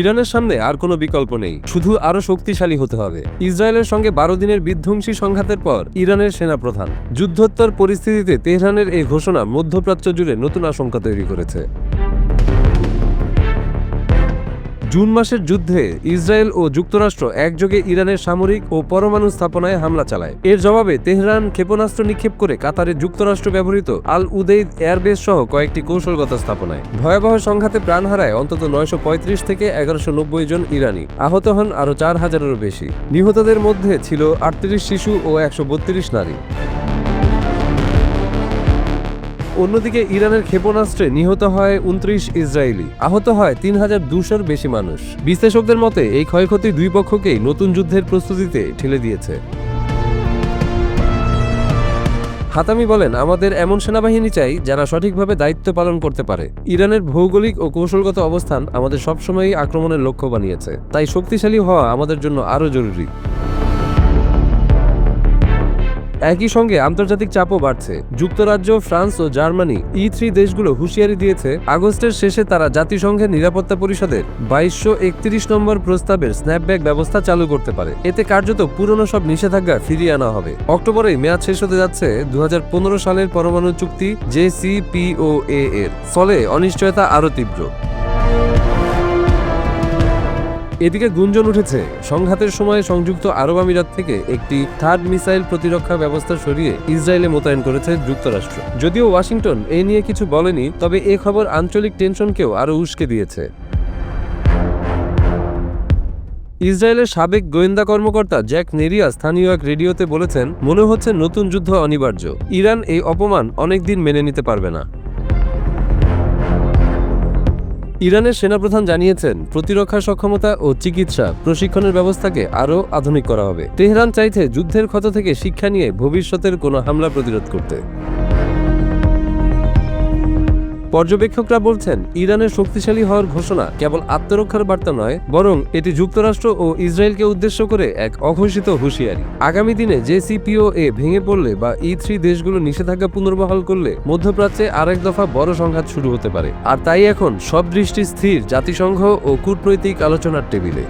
ইরানের সামনে আর কোনো বিকল্প নেই, শুধু আরো শক্তিশালী হতে হবে। ইসরায়েলের সঙ্গে 12 দিনের বিধ্বংসী সংঘাতের পর ইরানের সেনাপ্রধান যুদ্ধোত্তর পরিস্থিতিতে তেহরানের এই ঘোষণা মধ্যপ্রাচ্য জুড়ে নতুন আশঙ্কা তৈরি করেছে। জুন মাসের যুদ্ধে ইসরায়েল ও যুক্তরাষ্ট্র একযোগে ইরানের সামরিক ও পরমাণু স্থাপনায় হামলা চালায়। এর জবাবে তেহরান ক্ষেপণাস্ত্র নিক্ষেপ করে কাতারে যুক্তরাষ্ট্র ব্যবহৃত আল উদেইদ এয়ারবেস সহ কয়েকটি কৌশলগত স্থাপনায়। ভয়াবহ সংঘাতে প্রাণ হারায় অন্তত 935 থেকে 1190 জন ইরানি, আহত হন আরও 4000-এরও বেশি। নিহতদের মধ্যে ছিল 38 শিশু ও 132 নারী। অন্যদিকে ইরানের ক্ষেপণাস্ত্রে নিহত হয় 29 ইসরায়েলি, আহত হয় 3200-এর বেশি মানুষ। বিশ্লেষকদের মতে এই ক্ষয়ক্ষতি দুই পক্ষকেই নতুন যুদ্ধের প্রস্তুতিতে ঠেলে দিয়েছে। হাতামি বলেন, আমাদের এমন সেনাবাহিনী চাই যারা সঠিকভাবে দায়িত্ব পালন করতে পারে। ইরানের ভৌগোলিক ও কৌশলগত অবস্থান আমাদের সবসময়ই আক্রমণের লক্ষ্য বানিয়েছে, তাই শক্তিশালী হওয়া আমাদের জন্য আরও জরুরি। একই সঙ্গে আন্তর্জাতিক চাপও বাড়ছে। যুক্তরাজ্য, ফ্রান্স ও জার্মানি E3 দেশগুলো হুঁশিয়ারি দিয়েছে আগস্টের শেষে তারা জাতিসংঘের নিরাপত্তা পরিষদের 2231 নম্বর প্রস্তাবের স্ন্যাপব্যাক ব্যবস্থা চালু করতে পারে। এতে কার্যত পুরনো সব নিষেধাজ্ঞা ফিরিয়ে আনা হবে। অক্টোবরেই মেয়াদ শেষ হতে যাচ্ছে 2015 সালের পরমাণু চুক্তি JCPOA এর। ফলে অনিশ্চয়তা আরও তীব্র। এদিকে গুঞ্জন উঠেছে সংঘাতের সময় সংযুক্ত আরব আমিরাত থেকে একটি থার্ড মিসাইল প্রতিরক্ষা ব্যবস্থা সরিয়ে ইসরায়েলে মোতায়েন করেছে যুক্তরাষ্ট্র। যদিও ওয়াশিংটন এ নিয়ে কিছু বলেনি, তবে এ খবর আঞ্চলিক টেনশনকেও আরও উস্কে দিয়েছে। ইসরায়েলের সাবেক গোয়েন্দা কর্মকর্তা জ্যাক নেরিয়া স্থানীয় এক রেডিওতে বলেছেন, মনে হচ্ছে নতুন যুদ্ধ অনিবার্য। ইরান এই অপমান অনেকদিন মেনে নিতে পারবে না। ইরানের সেনাপ্রধান জানিয়েছেন, প্রতিরক্ষা সক্ষমতা ও চিকিৎসা প্রশিক্ষণের ব্যবস্থাকে আরও আধুনিক করা হবে। তেহরান চাইছে যুদ্ধের ক্ষত থেকে শিক্ষা নিয়ে ভবিষ্যতের কোনো হামলা প্রতিরোধ করতে। পর্যবেক্ষকরা বলছেন, ইরানের শক্তিশালী হওয়ার ঘোষণা কেবল আত্মরক্ষার বার্তা নয়, বরং এটি যুক্তরাষ্ট্র ও ইসরায়েলকে উদ্দেশ্য করে এক অঘোষিত হুঁশিয়ারি। আগামী দিনে JCPOA ভেঙে পড়লে বা E3 দেশগুলো নিষেধাজ্ঞা পুনর্বহাল করলে মধ্যপ্রাচ্যে আরেক দফা বড় সংঘাত শুরু হতে পারে। আর তাই এখন সব দৃষ্টি স্থির জাতিসংঘ ও কূটনৈতিক আলোচনার টেবিলে।